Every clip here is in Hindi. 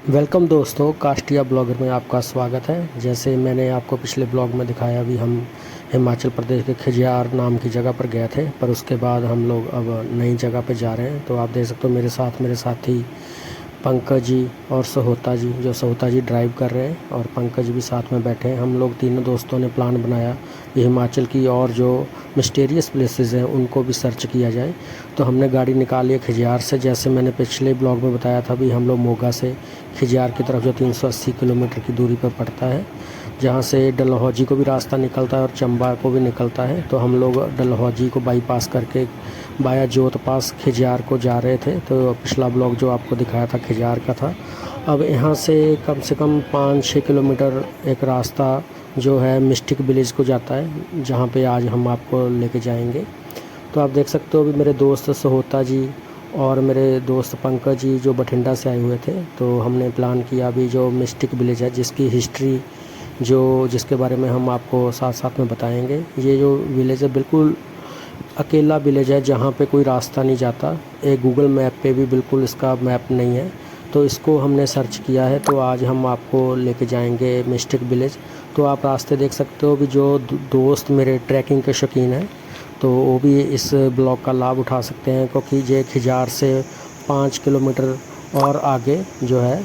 वेलकम दोस्तों, कास्टिया ब्लॉगर में आपका स्वागत है। जैसे मैंने आपको पिछले ब्लॉग में दिखाया, अभी हम हिमाचल प्रदेश के खजियार नाम की जगह पर गए थे, पर उसके बाद हम लोग अब नई जगह पर जा रहे हैं। तो आप देख सकते हो मेरे साथी पंकज जी और सहोता जी, जो सहोता जी ड्राइव कर रहे हैं और पंकज भी साथ में बैठे हैं। हम लोग तीनों दोस्तों ने प्लान बनाया कि हिमाचल की और जो मिस्टीरियस प्लेसेस हैं उनको भी सर्च किया जाए। तो हमने गाड़ी निकाली है खजियार से। जैसे मैंने पिछले ब्लॉग में बताया था, भी हम लोग मोगा से खजियार की तरफ, जो 380 किलोमीटर की दूरी पर पड़ता है, जहाँ से डलहौजी को भी रास्ता निकलता है और चंबा को भी निकलता है। तो हम लोग डलहौजी को बाईपास करके बाया जोत पास खजियार को जा रहे थे। तो पिछला ब्लॉग जो आपको दिखाया था खजियार का था। अब यहाँ से कम 5-6 किलोमीटर एक रास्ता जो है मिस्टिक विलेज को जाता है, जहाँ पे आज हम आपको लेके जाएंगे। तो आप देख सकते हो अभी मेरे दोस्त सहोता जी और मेरे दोस्त पंकज जी जो बठिंडा से आए हुए थे। तो हमने प्लान किया अभी जो मिस्टिक विलेज है, जिसकी हिस्ट्री जिसके बारे में हम आपको साथ साथ में बताएंगे। ये जो विलेज है बिल्कुल अकेला विलेज है, जहाँ पे कोई रास्ता नहीं जाता। एक गूगल मैप पे भी बिल्कुल इसका मैप नहीं है। तो इसको हमने सर्च किया है। तो आज हम आपको लेके जाएंगे मिस्टिक विलेज। तो आप रास्ते देख सकते हो भी, जो दोस्त मेरे ट्रैकिंग के शौकीन हैं तो वो भी इस ब्लॉग का लाभ उठा सकते हैं, क्योंकि ये खिजार से 5 किलोमीटर और आगे जो है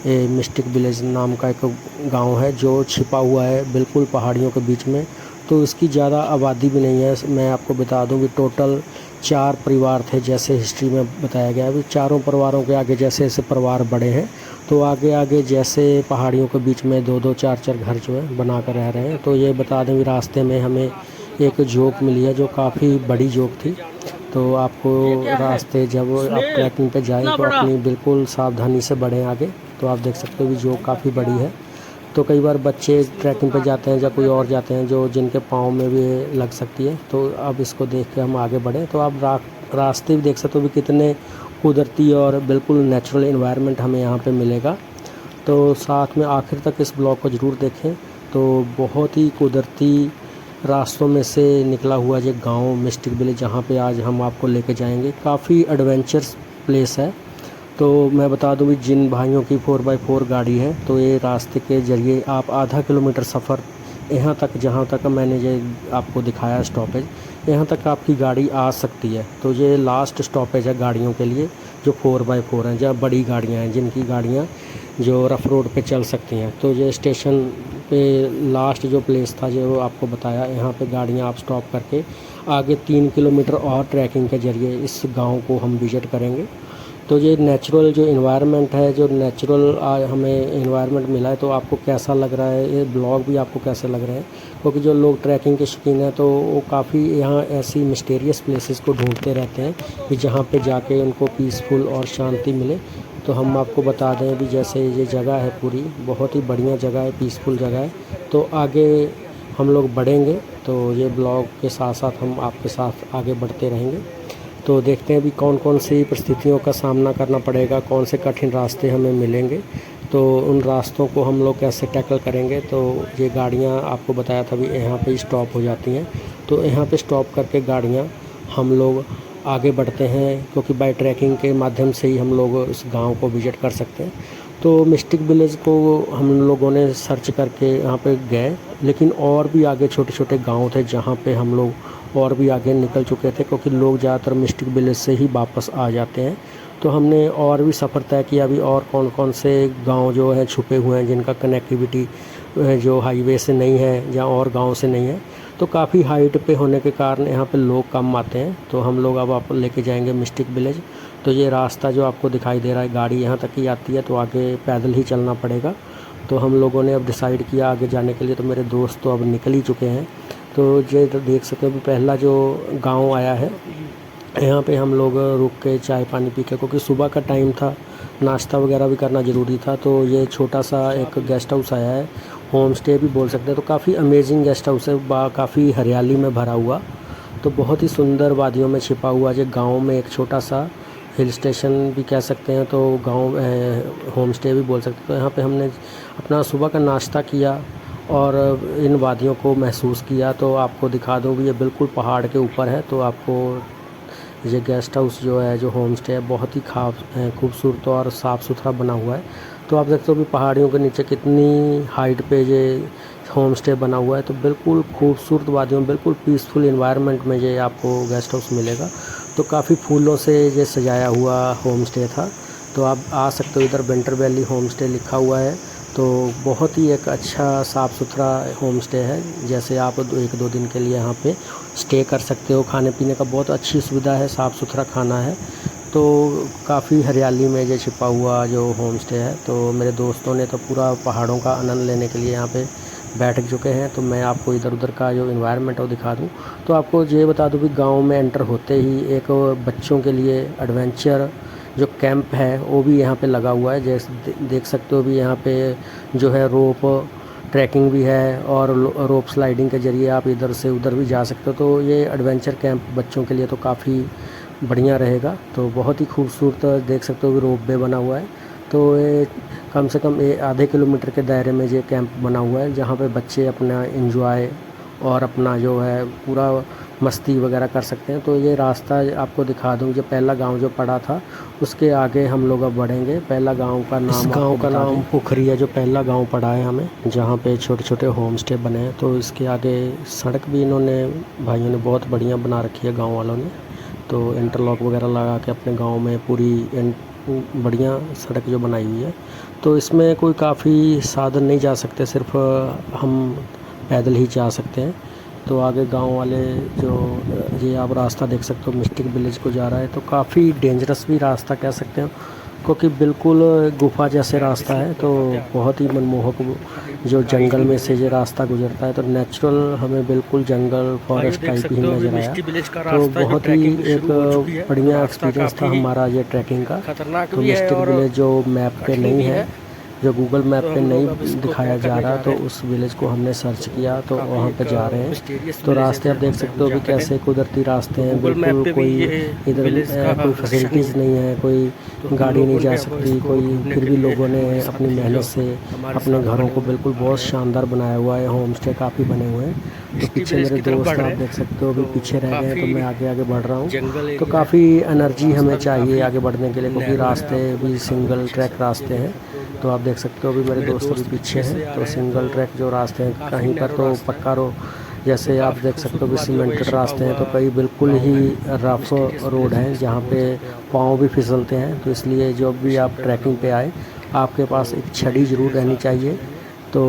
ये मिस्टिक विलेज नाम का एक गांव है, जो छिपा हुआ है बिल्कुल पहाड़ियों के बीच में। तो इसकी ज़्यादा आबादी भी नहीं है। मैं आपको बता दूं कि टोटल 4 परिवार थे, जैसे हिस्ट्री में बताया गया। अभी चारों परिवारों के आगे जैसे जैसे परिवार बड़े हैं, तो आगे आगे जैसे पहाड़ियों के बीच में 2-2 4-4 घर जो है बना कर रह रहे हैं। तो ये बता दें कि रास्ते में हमें एक जोक मिली है, जो काफ़ी बड़ी जोक थी। तो आपको रास्ते जब आप ट्रैकिंग पे जाएं तो अपनी बिल्कुल सावधानी से बढ़ें आगे। तो आप देख सकते हो कि जोक काफ़ी बड़ी है। तो कई बार बच्चे ट्रैकिंग पे जाते हैं या कोई और जाते हैं जो जिनके पाँव में भी लग सकती है। तो अब इसको देख के हम आगे बढ़ें। तो आप रास्ते भी देख सकते हो भी कितने कुदरती और बिल्कुल नेचुरल एनवायरनमेंट हमें यहाँ पे मिलेगा। तो साथ में आखिर तक इस ब्लॉग को ज़रूर देखें। तो बहुत ही कुदरती रास्तों में से निकला हुआ ये गांव मिस्टिक विलेज, जहाँ पे आज हम आपको लेके जाएंगे, काफ़ी एडवेंचरस प्लेस है। तो मैं बता दूं भी, जिन भाइयों की 4x4 गाड़ी है, तो ये रास्ते के ज़रिए आप आधा किलोमीटर सफ़र यहाँ तक, जहाँ तक मैंने ये आपको दिखाया स्टॉपेज, यहाँ तक आपकी गाड़ी आ सकती है। तो ये लास्ट स्टॉपेज है गाड़ियों के लिए जो 4x4 हैं, जहाँ बड़ी गाड़ियाँ हैं, जिनकी गाड़ियाँ जो रफ़ रोड पे चल सकती हैं। तो ये स्टेशन पे लास्ट जो प्लेस था जो आपको बताया, यहाँ पे गाड़ियाँ आप स्टॉप करके आगे 3 किलोमीटर और ट्रैकिंग के ज़रिए इस गांव को हम विज़िट करेंगे। तो ये नेचुरल जो इन्वायरमेंट है, जो नेचुरल हमें इन्वायरमेंट मिला है, तो आपको कैसा लग रहा है, ये ब्लॉग भी आपको कैसे लग रहे हैं? क्योंकि जो लोग ट्रैकिंग के शौकीन हैं तो वो काफ़ी यहाँ ऐसी मिस्टीरियस प्लेसेस को ढूंढते रहते हैं कि जहाँ पे जाके उनको पीसफुल और शांति मिले। तो हम आपको बता दें भी, जैसे ये जगह है पूरी बहुत ही बढ़िया जगह है, पीसफुल जगह है। तो आगे हम लोग बढ़ेंगे, तो ये ब्लॉग के साथ साथ हम आपके साथ आगे बढ़ते रहेंगे। तो देखते हैं भी कौन कौन सी परिस्थितियों का सामना करना पड़ेगा, कौन से कठिन रास्ते हमें मिलेंगे, तो उन रास्तों को हम लोग कैसे टैकल करेंगे। तो ये गाड़ियाँ आपको बताया था भी यहाँ पे स्टॉप हो जाती हैं। तो यहाँ पे स्टॉप करके गाड़ियाँ हम लोग आगे बढ़ते हैं, क्योंकि बाय ट्रैकिंग के माध्यम से ही हम लोग इस गांव को विज़िट कर सकते हैं। तो मिस्टिक विलेज को हम लोगों ने सर्च करके यहाँ पे गए, लेकिन और भी आगे छोटे छोटे गांव थे जहाँ पे हम लोग और भी आगे निकल चुके थे, क्योंकि लोग ज़्यादातर मिस्टिक विलेज से ही वापस आ जाते हैं। तो हमने और भी सफ़र तय किया अभी, और कौन कौन से गांव जो हैं छुपे हुए हैं, जिनका कनेक्टिविटी जो हाईवे से नहीं है या और गांव से नहीं है। तो काफ़ी हाइट पे होने के कारण यहाँ पे लोग कम आते हैं। तो हम लोग अब आप लेके जाएंगे मिस्टिक विलेज। तो ये रास्ता जो आपको दिखाई दे रहा है, गाड़ी यहाँ तक ही आती है, तो आगे पैदल ही चलना पड़ेगा। तो हम लोगों ने अब डिसाइड किया आगे जाने के लिए। तो मेरे दोस्त तो अब निकल ही चुके हैं। तो ये देख सकते हो पहला जो गांव आया है, यहाँ पे हम लोग रुक के चाय पानी पी के, क्योंकि सुबह का टाइम था, नाश्ता वगैरह भी करना ज़रूरी था। तो ये छोटा सा एक गेस्ट हाउस आया है, होम स्टे भी बोल सकते हैं। तो काफ़ी अमेजिंग गेस्ट हाउस है, काफ़ी हरियाली में भरा हुआ, तो बहुत ही सुंदर वादियों में छिपा हुआ जो गांव में एक छोटा सा हिल स्टेशन भी कह सकते हैं, तो गांव होम स्टे भी बोल सकते हैं। तो यहाँ पे हमने अपना सुबह का नाश्ता किया और इन वादियों को महसूस किया। तो आपको दिखा दूँ भी, ये बिल्कुल पहाड़ के ऊपर है। तो आपको ये गेस्ट हाउस जो है, जो होम स्टे है, बहुत ही खूबसूरत और साफ़ सुथरा बना हुआ है। तो आप देखते हो भी पहाड़ियों के नीचे कितनी हाइट पे ये होम स्टे बना हुआ है। तो बिल्कुल खूबसूरत वादियों में बिल्कुल पीसफुल इन्वायरमेंट में ये आपको गेस्ट हाउस मिलेगा। तो काफ़ी फूलों से ये सजाया हुआ होम स्टे था। तो आप आ सकते हो, इधर विंटर वैली होम स्टे लिखा हुआ है। तो बहुत ही एक अच्छा साफ़ सुथरा होम स्टे है। जैसे आप 1-2 दिन के लिए यहाँ पे स्टे कर सकते हो। खाने पीने का बहुत अच्छी सुविधा है, साफ़ सुथरा खाना है। तो काफ़ी हरियाली में ये छिपा हुआ जो होम स्टे है। तो मेरे दोस्तों ने तो पूरा पहाड़ों का आनंद लेने के लिए यहाँ पे बैठ चुके हैं। तो मैं आपको इधर उधर का जो इन्वायरमेंट है वो दिखा दूँ। तो आपको ये बता दूँ कि गांव में एंटर होते ही एक बच्चों के लिए एडवेंचर जो कैंप है वो भी यहाँ पे लगा हुआ है। जैसे देख सकते हो भी यहाँ पे जो है रोप ट्रैकिंग भी है और रोप स्लाइडिंग के ज़रिए आप इधर से उधर भी जा सकते हो। तो ये एडवेंचर कैंप बच्चों के लिए तो काफ़ी बढ़िया रहेगा। तो बहुत ही खूबसूरत देख सकते हो भी रोप वे बना हुआ है। तो ये कम से कम आधे किलोमीटर के दायरे में ये कैंप बना हुआ है, जहाँ पे बच्चे अपना एंजॉय और अपना जो है पूरा मस्ती वगैरह कर सकते हैं। तो ये रास्ता आपको दिखा दूँ, जो पहला गांव जो पड़ा था उसके आगे हम लोग अब बढ़ेंगे। पहला गांव का नाम, इस गांव का नाम पोखरी है, जो पहला गांव पड़ा है हमें, जहाँ पे छोटे छोटे होम स्टे बने हैं। तो इसके आगे सड़क भी इन्होंने भाइयों ने बहुत बढ़िया बना रखी है गाँव वालों ने। तो इंटरलॉक वगैरह लगा के अपने गांव में पूरी बढ़िया सड़क जो बनाई हुई है। तो इसमें कोई काफ़ी साधन नहीं जा सकते, सिर्फ हम पैदल ही जा सकते हैं। तो आगे गांव वाले जो ये आप रास्ता देख सकते हो मिस्टिक विलेज को जा रहा है। तो काफ़ी डेंजरस भी रास्ता कह सकते हैं, क्योंकि बिल्कुल गुफा जैसे रास्ता है। तो बहुत ही मनमोहक जो जंगल में से ये रास्ता गुजरता है। तो नेचुरल हमें बिल्कुल जंगल फॉरेस्ट टाइप ही नज़र आया। तो बहुत ही एक बढ़िया एक्सपीरियंस था हमारा ये ट्रैकिंग का। तो मिस्टिक विलेज जो मैप पे नहीं है, जो गूगल मैप पे नहीं दिखाया जा रहा, तो उस विलेज को हमने सर्च किया तो वहाँ पे जा रहे हैं। तो रास्ते आप देख सकते हो भी कैसे कुदरती रास्ते हैं, बिल्कुल कोई इधर कोई फैसिलिटीज़ नहीं है, कोई गाड़ी नहीं जा सकती कोई। फिर भी लोगों ने अपनी मेहनत से अपने घरों को बिल्कुल बहुत शानदार बनाया हुआ है। होम स्टे काफ़ी बने हुए हैं। तो पीछे मेरे दोस्त आप देख सकते हो भी पीछे रह गए हैं, तो मैं आगे आगे बढ़ रहा हूँ। तो काफ़ी एनर्जी हमें चाहिए आगे बढ़ने के लिए, क्योंकि रास्ते भी सिंगल ट्रैक रास्ते हैं। तो आप देख सकते हो भी मेरे दोस्त भी पीछे हैं। तो सिंगल ट्रैक जो रास्ते हैं, कहीं पर तो पक्का जैसे आप देख सकते हो भी सीमेंटेड रास्ते हैं, तो कई बिल्कुल ही रफ रोड हैं जहाँ पे पाँव भी फिसलते हैं। तो इसलिए जब भी आप ट्रैकिंग पे आए, आपके पास एक छड़ी ज़रूर रहनी चाहिए। तो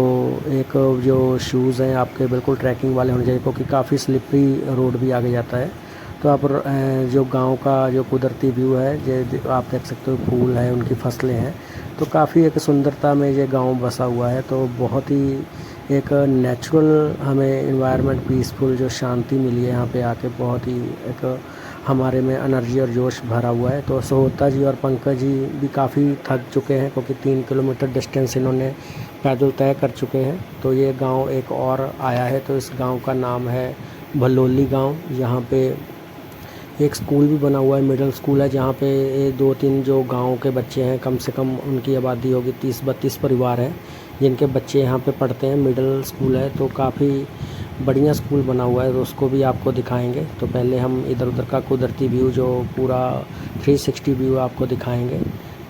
एक जो शूज़ हैं आपके बिल्कुल ट्रैकिंग वाले होने चाहिए, क्योंकि काफ़ी स्लिपरी रोड भी आगे जाता है। तो आप जो गांव का जो कुदरती व्यू है, जो आप देख सकते हो फूल हैं, उनकी फसलें हैं। तो काफ़ी एक सुंदरता में ये गांव बसा हुआ है। तो बहुत ही एक नेचुरल हमें इन्वायरमेंट पीसफुल जो शांति मिली है यहाँ पे आके, बहुत ही एक हमारे में एनर्जी और जोश भरा हुआ है। तो सोहता जी और पंकज जी भी काफ़ी थक चुके हैं, क्योंकि 3 किलोमीटर डिस्टेंस इन्होंने पैदल तय कर चुके हैं। तो ये गांव एक और आया है। तो इस गांव का नाम है भलोली गांव। यहाँ पे एक स्कूल भी बना हुआ है, मिडिल स्कूल है, जहाँ पे 2-3 जो गांव के बच्चे हैं, कम से कम उनकी आबादी होगी 30-32 परिवार हैं जिनके बच्चे यहाँ पे पढ़ते हैं। मिडिल स्कूल है, तो काफ़ी बढ़िया स्कूल बना हुआ है। तो उसको भी आपको दिखाएंगे। तो पहले हम इधर उधर का कुदरती व्यू जो पूरा 360 व्यू आपको दिखाएंगे।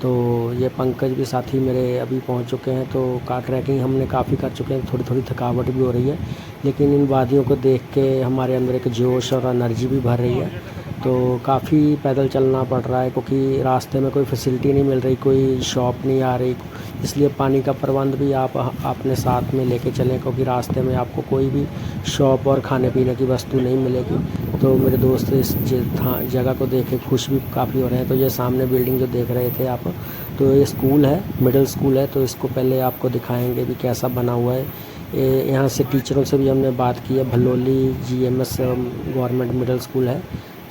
तो ये पंकज भी साथी मेरे अभी पहुंच चुके हैं। तो कार ट्रैकिंग हमने काफ़ी कर चुके हैं, थोड़ी थोड़ी थकावट भी हो रही है, लेकिन इन वादियों को देख के हमारे अंदर एक जोश और एनर्जी भी भर रही है। तो काफ़ी पैदल चलना पड़ रहा है, क्योंकि रास्ते में कोई फैसिलिटी नहीं मिल रही, कोई शॉप नहीं आ रही। इसलिए पानी का प्रबंध भी आप अपने साथ में लेके चलें, क्योंकि रास्ते में आपको कोई भी शॉप और खाने पीने की वस्तु नहीं मिलेगी। तो मेरे दोस्त इस जगह को देख के खुश भी काफ़ी हो रहे हैं। तो ये सामने बिल्डिंग जो देख रहे थे आप, तो ये स्कूल है, मिडिल स्कूल है। तो इसको पहले आपको दिखाएंगे भी कैसा बना हुआ है। यहाँ से टीचरों से भी हमने बात की है। भलोली GMS गवर्नमेंट मिडिल स्कूल है।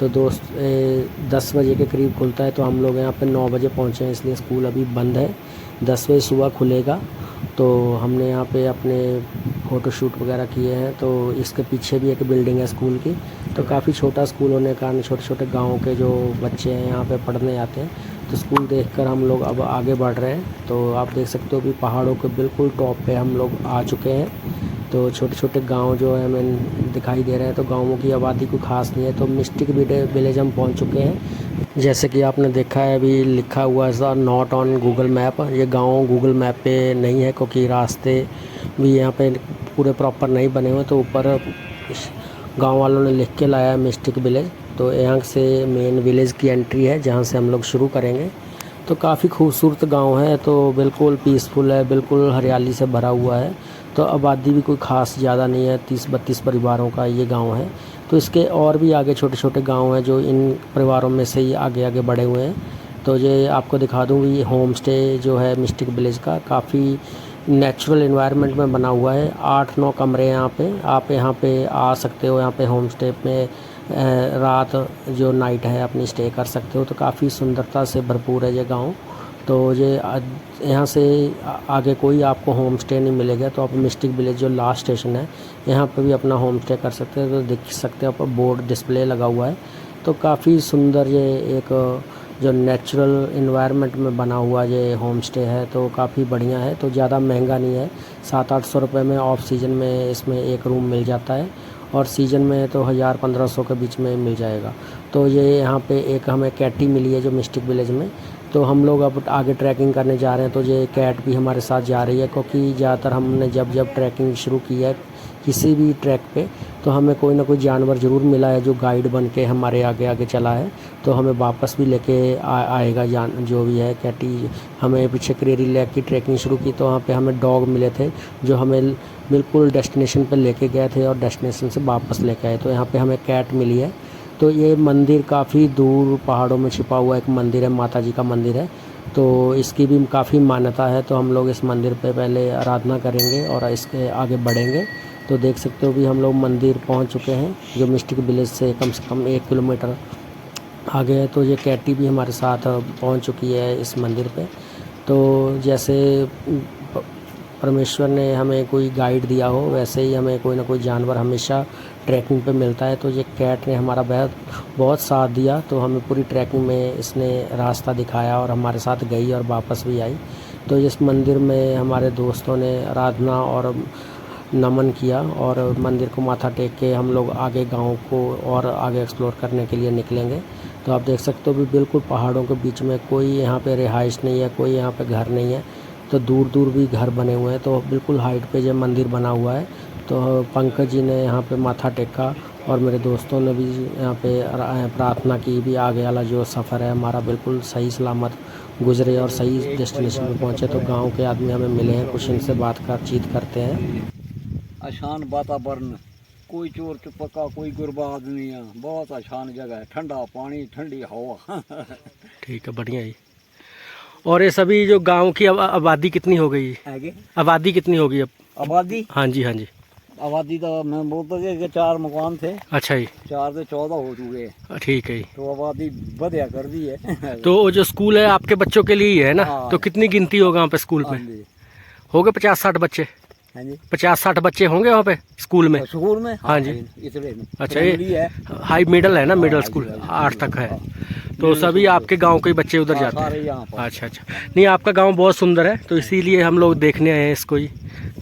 तो दोस्त 10 बजे के करीब खुलता है। तो हम लोग यहाँ पे 9 बजे पहुँचे हैं, इसलिए स्कूल अभी बंद है। 10 बजे सुबह खुलेगा। तो हमने यहाँ पे अपने फ़ोटोशूट वगैरह किए हैं। तो इसके पीछे भी एक बिल्डिंग है स्कूल की। तो काफ़ी छोटा स्कूल होने के कारण छोटे छोटे गाँव के जो बच्चे हैं यहाँ पे पढ़ने आते हैं। तो स्कूल देखकर हम लोग अब आगे बढ़ रहे हैं। तो आप देख सकते हो कि पहाड़ों के बिल्कुल टॉप पे हम लोग आ चुके हैं। तो छोटे छोटे गांव जो है हमें दिखाई दे रहे हैं। तो गाँवों की आबादी कोई ख़ास नहीं है। तो मिस्टिक विलेज हम पहुंच चुके हैं। जैसे कि आपने देखा है अभी लिखा हुआ है नॉट ऑन गूगल मैप। ये गांव गूगल मैप पे नहीं है क्योंकि रास्ते भी यहाँ पे पूरे प्रॉपर नहीं बने हुए। तो ऊपर गांव वालों ने लिख के लाया है मिस्टिक विलेज। तो यहाँ से मेन विलेज की एंट्री है जहाँ से हम लोग शुरू करेंगे। तो काफ़ी खूबसूरत गांव है, तो बिल्कुल पीसफुल है, बिल्कुल हरियाली से भरा हुआ है। तो आबादी भी कोई ख़ास ज़्यादा नहीं है, 30-32 परिवारों का ये गांव है। तो इसके और भी आगे छोटे छोटे गांव हैं जो इन परिवारों में से ही आगे आगे बढ़े हुए हैं। तो ये आपको दिखा दूँ, ये होम स्टे जो है मिस्टिक विलेज का काफ़ी नेचुरल एनवायरनमेंट में बना हुआ है। 8-9 कमरे हैं यहाँ पे। आप यहाँ पे आ सकते हो, यहाँ पे होम स्टे में रात जो नाइट है अपनी स्टे कर सकते हो। तो काफ़ी सुंदरता से भरपूर है ये गांव। तो ये यहाँ से आगे कोई आपको होम स्टे नहीं मिलेगा। तो आप मिस्टिक विलेज जो लास्ट स्टेशन है यहाँ पे भी अपना होम स्टे कर सकते हैं। तो देख सकते हो आप बोर्ड डिस्प्ले लगा हुआ है। तो काफ़ी सुंदर ये एक जो नेचुरल इन्वायरमेंट में बना हुआ ये होम स्टे है, तो काफ़ी बढ़िया है। तो ज़्यादा महंगा नहीं है, 700-800 रुपये में ऑफ सीज़न में इसमें एक रूम मिल जाता है, और सीज़न में तो 1000-1500 के बीच में मिल जाएगा। तो ये यहाँ पे एक हमें कैटी मिली है जो मिस्टिक विलेज में। तो हम लोग अब आगे ट्रैकिंग करने जा रहे हैं। तो ये कैट भी हमारे साथ जा रही है, क्योंकि ज़्यादातर हमने जब ट्रैकिंग शुरू की है किसी भी ट्रैक पे, तो हमें कोई ना कोई जानवर ज़रूर मिला है जो गाइड बन के हमारे आगे आगे चला है। तो हमें वापस भी लेके आएगा जो भी है कैटी। हमें पीछे करेरी लेक की ट्रैकिंग शुरू की तो वहाँ पे हमें डॉग मिले थे जो हमें बिल्कुल डेस्टिनेशन पे लेके गए थे और डेस्टिनेशन से वापस लेके आए। तो यहाँ पे हमें कैट मिली है। तो ये मंदिर काफ़ी दूर पहाड़ों में छिपा हुआ एक मंदिर है, माता जी का मंदिर है। तो इसकी भी काफ़ी मान्यता है। तो हम लोग इस मंदिर पे पहले आराधना करेंगे और इसके आगे बढ़ेंगे। तो देख सकते हो भी हम लोग मंदिर पहुंच चुके हैं जो मिस्टिक विलेज से कम 1 किलोमीटर आगे है। तो ये कैटी भी हमारे साथ पहुंच चुकी है इस मंदिर पे। तो जैसे परमेश्वर ने हमें कोई गाइड दिया हो, वैसे ही हमें कोई ना कोई जानवर हमेशा ट्रैकिंग पे मिलता है। तो ये कैट ने हमारा बहुत साथ दिया। तो हमें पूरी ट्रैकिंग में इसने रास्ता दिखाया और हमारे साथ गई और वापस भी आई। तो इस मंदिर में हमारे दोस्तों ने आराधना और नमन किया और मंदिर को माथा टेक के हम लोग आगे गांव को और आगे एक्सप्लोर करने के लिए निकलेंगे। तो आप देख सकते हो भी बिल्कुल पहाड़ों के बीच में कोई यहाँ पे रिहाइश नहीं है, कोई यहाँ पे घर नहीं है। तो दूर दूर भी घर बने हुए हैं। तो बिल्कुल हाइट पे जो मंदिर बना हुआ है। तो पंकज जी ने यहाँ पे माथा टेका और मेरे दोस्तों ने भी यहाँ पे प्रार्थना की भी आगे वाला जो सफ़र है हमारा बिल्कुल सही सलामत गुजरे और सही डेस्टिनेशन पे पहुँचे। तो गाँव के आदमी हमें मिले हैं, कुछ इनसे बातचीत करते हैं। आसान वातावरण, कोई चोर चुपका, कोई गुरबाज नहीं है, बहुत आसान जगह है, ठंडा पानी, ठंडी हवा। ठीक है, बढ़िया ही। और ये सभी जो गांव की आबादी कितनी हो गई? आबादी कितनी होगी अब? आबादी? हाँ जी, हाँ जी। आबादी तो मैं बोलता कि 4 मकान थे। अच्छा जी। 4 से 14 हो चुके हैं। ठीक है। तो आबादी बढ़िया कर दी है। तो वो जो स्कूल है आपके बच्चों के लिए ही है ना? तो कितनी गिनती होगा वहाँ पे स्कूल में? हो गए 50-60 बच्चे? हाँ जी, 50-60 बच्चे होंगे वहाँ पे स्कूल में? स्कूल में हाँ जी। इतने अच्छा, ये हाई मिडल है ना? मिडल स्कूल 8 तक है। तो सभी आपके गांव के बच्चे उधर जाते हैं? अच्छा अच्छा। नहीं, आपका गांव बहुत सुंदर है, तो इसीलिए हम लोग देखने आए हैं इसको ही।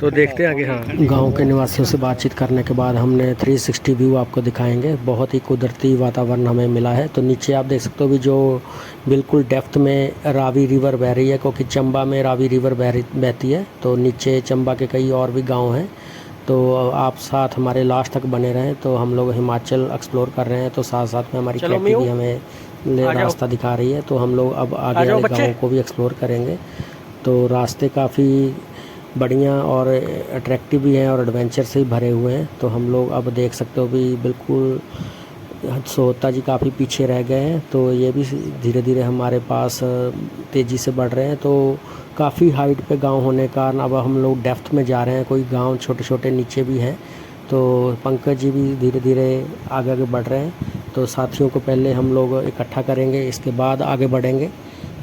तो देखते हैं आगे। हाँ, गांव के निवासियों से बातचीत करने के बाद हमने 360 व्यू आपको दिखाएंगे। बहुत ही कुदरती वातावरण हमें मिला है। तो नीचे आप देख सकते हो भी जो बिल्कुल डेप्थ में रावी रिवर बह रही है, क्योंकि चंबा में रावी रिवर बहती है। तो नीचे चंबा के कई और भी गाँव हैं। तो आप साथ हमारे लास्ट तक बने रहें। तो हम लोग हिमाचल एक्सप्लोर कर रहे हैं, तो साथ साथ में हमारी कैटी भी हमें रास्ता दिखा रही है। तो हम लोग अब आगे वाले गाँव को भी एक्सप्लोर करेंगे। तो रास्ते काफ़ी बढ़िया और अट्रैक्टिव भी हैं और एडवेंचर से ही भरे हुए हैं। तो हम लोग अब देख सकते हो भी बिल्कुल सोहता जी काफ़ी पीछे रह गए हैं। तो ये भी धीरे धीरे हमारे पास तेज़ी से बढ़ रहे हैं। तो काफ़ी हाइट पे गांव होने का कारण अब हम लोग डेप्थ में जा रहे हैं। कोई गांव छोटे छोटे नीचे भी हैं। तो पंकज जी भी धीरे धीरे आगे आगे बढ़ रहे हैं। तो साथियों को पहले हम लोग इकट्ठा करेंगे, इसके बाद आगे बढ़ेंगे।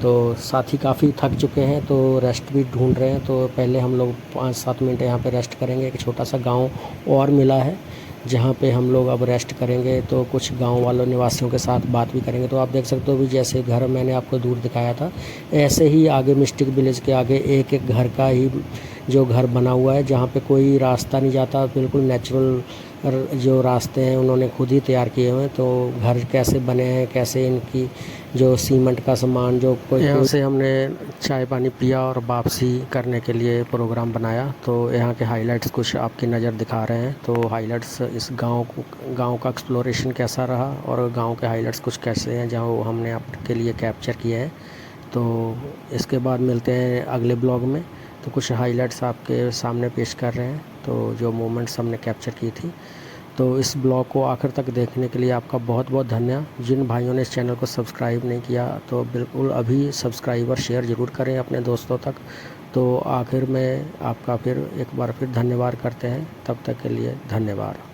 तो साथी काफ़ी थक चुके हैं, तो रेस्ट भी ढूंढ रहे हैं। तो पहले हम लोग 5-7 मिनट यहाँ पे रेस्ट करेंगे। एक छोटा सा गांव और मिला है जहाँ पे हम लोग अब रेस्ट करेंगे। तो कुछ गांव वालों निवासियों के साथ बात भी करेंगे। तो आप देख सकते हो भी जैसे घर मैंने आपको दूर दिखाया था, ऐसे ही आगे मिस्टिक विलेज के आगे एक एक घर का ही जो घर बना हुआ है, जहाँ पे कोई रास्ता नहीं जाता, बिल्कुल नेचुरल जो रास्ते हैं उन्होंने खुद ही तैयार किए हुए हैं। तो घर कैसे बने हैं, कैसे इनकी जो सीमेंट का सामान जो कोई यहाँ से हमने चाय पानी पिया और वापसी करने के लिए प्रोग्राम बनाया। तो यहाँ के हाइलाइट्स कुछ आपकी नज़र दिखा रहे हैं। तो हाइलाइट्स इस गांव का एक्सप्लोरेशन कैसा रहा और गांव के हाइलाइट्स कुछ कैसे हैं जहाँ वो हमने आपके लिए कैप्चर किए हैं। तो इसके बाद मिलते हैं अगले ब्लॉग में। तो कुछ हाइलाइट्स आपके सामने पेश कर रहे हैं, तो जो मोमेंट्स हमने कैप्चर की थी। तो इस ब्लॉग को आखिर तक देखने के लिए आपका बहुत बहुत धन्यवाद। जिन भाइयों ने इस चैनल को सब्सक्राइब नहीं किया तो बिल्कुल अभी सब्सक्राइब और शेयर ज़रूर करें अपने दोस्तों तक। तो आखिर में आपका फिर एक बार फिर धन्यवाद करते हैं। तब तक के लिए धन्यवाद।